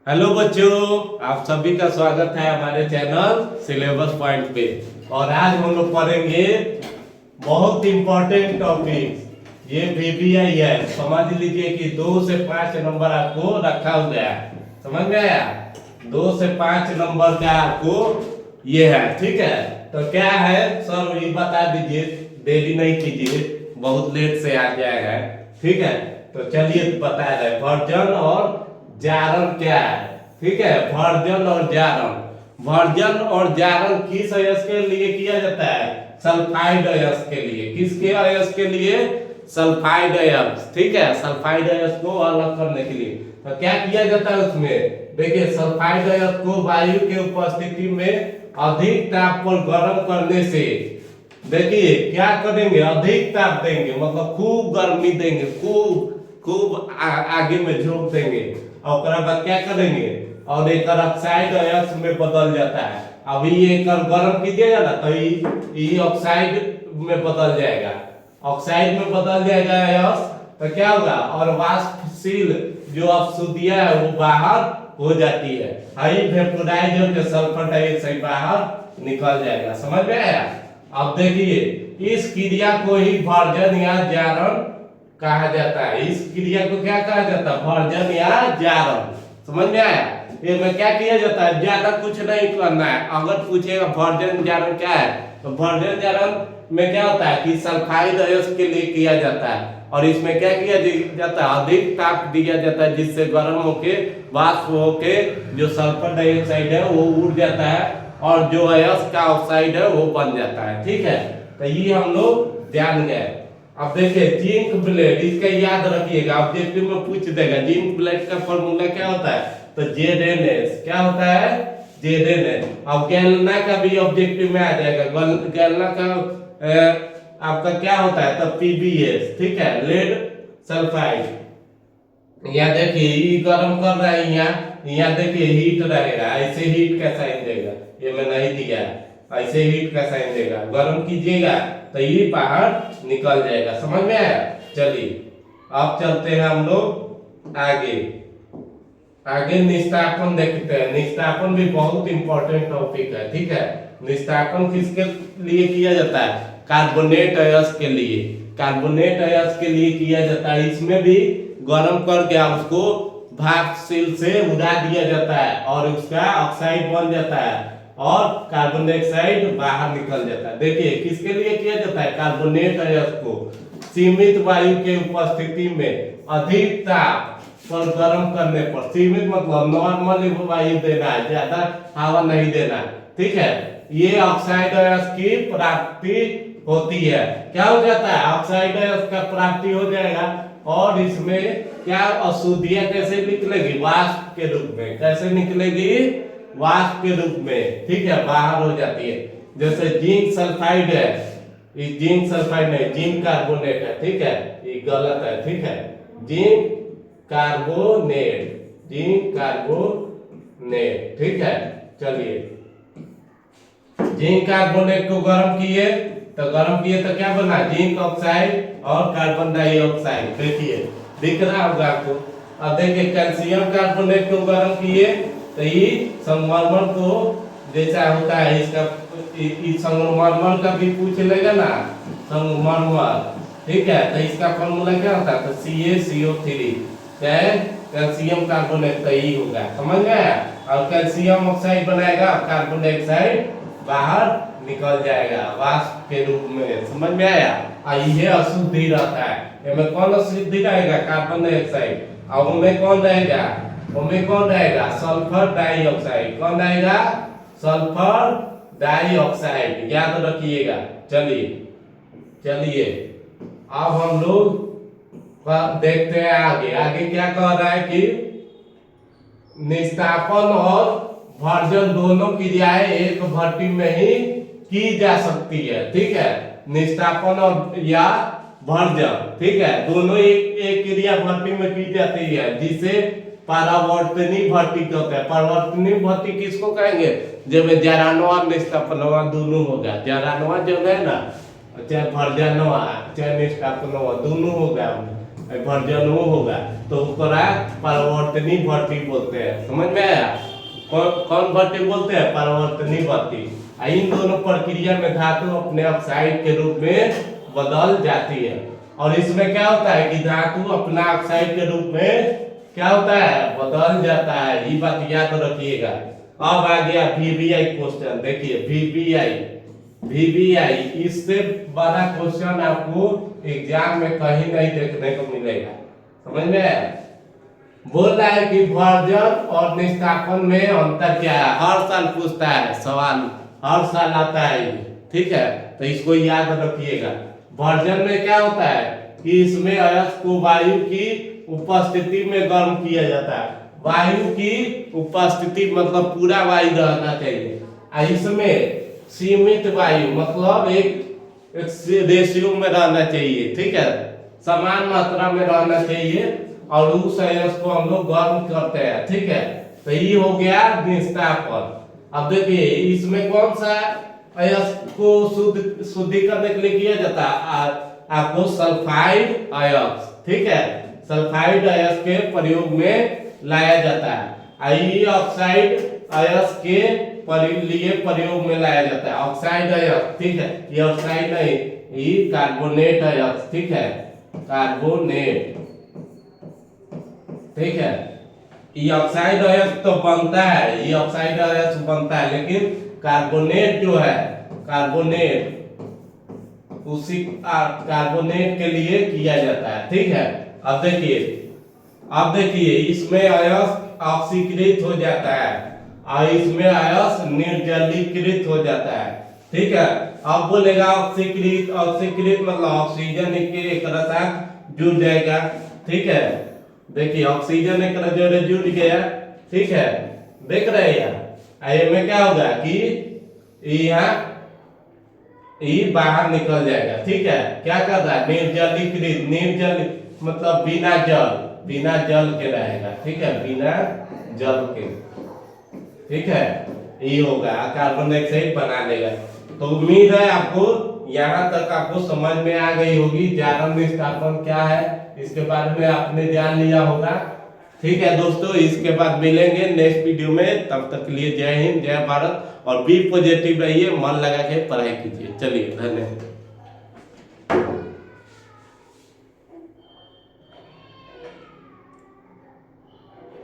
Hello बच्चों, आप सभी का स्वागत है हमारे चैनल सिलेबस पॉइंट पे। और आज हम लोग पढ़ेंगे बहुत इंपॉर्टेंट टॉपिक। ये VBI है, समझ लीजिए कि 2 से 5 नंबर आपको रखा हुआ है। समझ में आया? 2 से 5 नंबर का आपको ये है, ठीक है। तो क्या है सर, ये बता दीजिए, देरी नहीं कीजिए, बहुत लेट से आ जाएगा, ठीक है। तो चलिए बता रहे वर्जन और जारण क्या है, ठीक है। वर्जन और जारण, वर्जन और जारण किस अयस्क के लिए किया जाता है? सल्फाइड अयस्क के लिए। किसके अयस्क के लिए? सल्फाइड अयस्क, ठीक है। सल्फाइड अयस्क को अलग करने के लिए तो क्या किया जाता है उसमें? देखिए, सल्फाइड अयस्क को वायु के उपस्थिति में अधिक ताप पर गर्म करने से, देखिए क्या करेंगे, अधिक ताप देंगे, मतलब खूब गर्मी देंगे, खूब खूब आगे में झोंक देंगे। और उसके बाद क्या करेंगे, और एक ऑक्साइड अयस्क में बदल जाता है। अभी ये गर्म कीजिएगा ना तो ये ऑक्साइड में बदल जाएगा, ऑक्साइड में बदल जाएगा अयस्क। तो क्या होगा, और वाष्पशील जो अवशुद्धियां है वो बाहर हो जाती है, हाई वेपोराइज होकर सल्फर डाइऑक्साइड बाहर निकल जाएगा। समझ में आया? अब देखिए, इस क्रिया को ही वर्जन या जारण कहा जाता है। इस क्रिया को क्या कहा जाता है? वर्जन या जारण। समझ में आया? ये में क्या किया जाता है, ज्यादा कुछ नहीं करना है। अगर पूछेगा वर्जन जारण क्या है, तो वर्जन जारण में क्या होता है कि सल्फाइड अयस्क के लिए किया जाता है, और इसमें क्या किया जाता है, अधिक ताप दिया जाता है, जिससे गर्म होके वाष्प होके जो सल्फर डाइऑक्साइड है वो उड़ जाता है, और जो अयस्क का ऑक्साइड है वो बन जाता है, ठीक है। तो ये हम लोग जान गए। अब देखिए, जिंक ब्लेड, इसका याद रखिएगा, ऑब्जेक्टिव में पूछ देगा। जिंक ब्लेड का फॉर्मूला क्या होता है? तो ZnS। क्या होता है? ZnS। अब गैल्ना का भी ऑब्जेक्टिव में आ जाएगा। गैल्ना का आपका क्या होता है? तो PbS, ठीक है, लेड सल्फाइड। यहाँ देखिए, ये गर्म कर रहा है, यहाँ देखिए हीट रहेगा, ऐसे हीट का साइन देगा, ये मैं नहीं दिया है, ऐसे हीट का साइन देगा। गर्म कीजिएगा तो ये बाहर निकल जाएगा। समझ में आया? चलिए अब चलते हैं हम लोग आगे। आगे निस्तापन देखते हैं। निस्तापन भी बहुत इंपॉर्टेंट टॉपिक है, ठीक है। निस्तापन किसके लिए किया जाता है? कार्बोनेट अयस्क के लिए। कार्बोनेट अयस्क के लिए किया जाता है। इसमें भी गर्म करके उसको भापशील से उड़ा दिया जाता है, और उसका ऑक्साइड बन जाता है, और कार्बन डाइऑक्साइड बाहर निकल जाता है। देखिए, किसके लिए किया जाता है? कार्बोनेट अयस्क को सीमित वायु के उपस्थिति में अधिक ताप पर गर्म करने पर, सीमित मतलब नॉर्मल वायु देना है, ज्यादा हवा नहीं देना, ठीक है। ये ऑक्साइड अयस्क की प्राप्ति होती है। क्या हो जाता है? ऑक्साइड अयस्क का प्राप्ति हो जाएगा, और इसमें क्या अशुद्धियां कैसे निकलेगी? वाष्प के रूप में। कैसे निकलेगी? वाष्प के रूप में, ठीक है, बाहर हो जाती है। जैसे जिंक सल्फाइड है, ये जिंक सल्फाइड नहीं, जिंक कार्बोनेट है, ठीक है, ये गलत है, ठीक है। जिंक कार्बोनेट, जिंक कार्बोनेट, ठीक है। चलिए, जिंक कार्बोनेट को गर्म किए तो क्या बना? जिंक ऑक्साइड और कार्बन डाइऑक्साइड। देखिए, दिख रहा होगा आपको। अब देखिए, कैल्शियम कार्बोनेट को गर्म किए तो ये संगमरमर को जैसा होता है, इसका संगमरमर का भी पूछ लेगा ना, संगमरमर, ठीक है। तो इसका फॉर्मूला क्या होता है? तो CaCO3, कैल्शियम कार्बोनेट, तो यही होगा। समझ में आया? और कैल्शियम ऑक्साइड बनाएगा, कार्बन डाइऑक्साइड बाहर निकल जाएगा वाष्प के रूप में। समझ में आया? ये अशुद्धि रहता है। इसमें कौन अशुद्धि रहेगा? Carbon dioxide. और उनमें कौन रहेगा? उनमें कौन रहेगा? Sulphur dioxide. कौन रहेगा? सल्फर डाइऑक्साइड, याद रखिएगा। चलिए चलिए, अब हम लोग देखते हैं आगे। आगे क्या कह रहा है कि निस्तापन और भर्जन दोनों क्रियाएं एक भट्टी में ही की जा सकती है, ठीक है। निस्तापन और या भर्जन, ठीक है, दोनों एक क्रिया भट्टी में की जाती है, जिसे परावर्तनी भट्टी कहते हैं। परावर्तनी भट्टी किसको कहेंगे? जब जरानवा निस्तापनवा दोनों होगा। जरानवा जो है ना, चाहे भर्जनवा चाहे निस्तापनवा दोनों होगा, वर्जन वो होगा तो ओकरा परिवर्तनीय भट्टी बोलते हैं। समझ में आया? कौन भट्टी बोलते हैं? परिवर्तनीय भट्टी। इन दोनों प्रक्रिया में धातु अपने ऑक्साइड के रूप में बदल जाती है। और इसमें क्या होता है कि धातु अपना ऑक्साइड के रूप में क्या होता है? बदल जाता है। ये बात याद रखिएगा। अब आ गया वीवीआई क्वेश्चन। देखिए वीवीआई इससे बड़ा क्वेश्चन आपको एग्जाम में कहीं नहीं देखने को मिलेगा। समझ में आया? बोल रहा है कि वर्जन और निष्कापन में अंतर क्या है। हर साल पूछता है सवाल, हर साल आता है ये, ठीक है? तो इसको याद रखिएगा। वर्जन में क्या होता है कि इसमें अयस्क को वायु की उपस्थिति में गर्म किया जाता है। वायु की उपस्थिति मतलब पूरा वायु रहना चाहिए। इसमें सीमित वायु मतलब एक रेशियो में रहना चाहिए, ठीक है? समान मात्रा में रहना चाहिए और उस अयस्क को हम लोग गर्म करते हैं, ठीक है? तो ये हो गया निष्कापन। अब देखिए इसमें कौन सा अयस्क को शुद्धिकरण के लिए किया जाता है? आपको सल्फाइड अयस्क, ठीक है? सल्फाइड अयस्क के प्रयोग में लाया जाता है। ये ऑक्साइड अयस्क के लिए प्रयोग में लाया जाता है। ऑक्साइड अयस्क, ठीक है? ये ऑक्साइड नहीं, ये कार्बोनेट अयस्क, ठीक है? कार्बोनेट, ठीक है? ये ऑक्साइड अयस्क तो बनता है, ये ऑक्साइड अयस्क बनता है, लेकिन कार्बोनेट जो है, कार्बोनेट उसी कार्बोनेट के लिए किया जाता है, ठीक है? अब देखिए इसमें अयस्क ऑक्सीकृत हो जाता है और इसमें अयस्क निर्जलीकृत हो जाता है, ठीक है? अब बोलेगा ऑक्सीकृत मतलब ऑक्सीजन के एक साथ जुड़ जाएगा, ठीक है? देखिए ऑक्सीजन एक जोड़े जुड़ गया, ठीक है? देख रहे हैं यहाँ में क्या होगा कि यहाँ ये बाहर निकल जाएगा, ठीक है? क्या कर रहा है? निर्जलीकृत मतलब बिना जल के रहेगा, ठीक है? बिना जल के, ठीक है? ये होगा कार्बन डाइऑक्साइड बना लेगा। तो उम्मीद है आपको यहाँ तक आपको समझ में आ गई होगी जारक निष्कापन क्या है, इसके बारे में आपने जान लिया होगा, ठीक है दोस्तों? इसके बाद मिलेंगे नेक्स्ट वीडियो में। तब तक के लिए जय हिंद, जय भारत और बी पॉजिटिव रहिए, मन लगा के पढ़ाई कीजिए। चलिए धन्यवाद।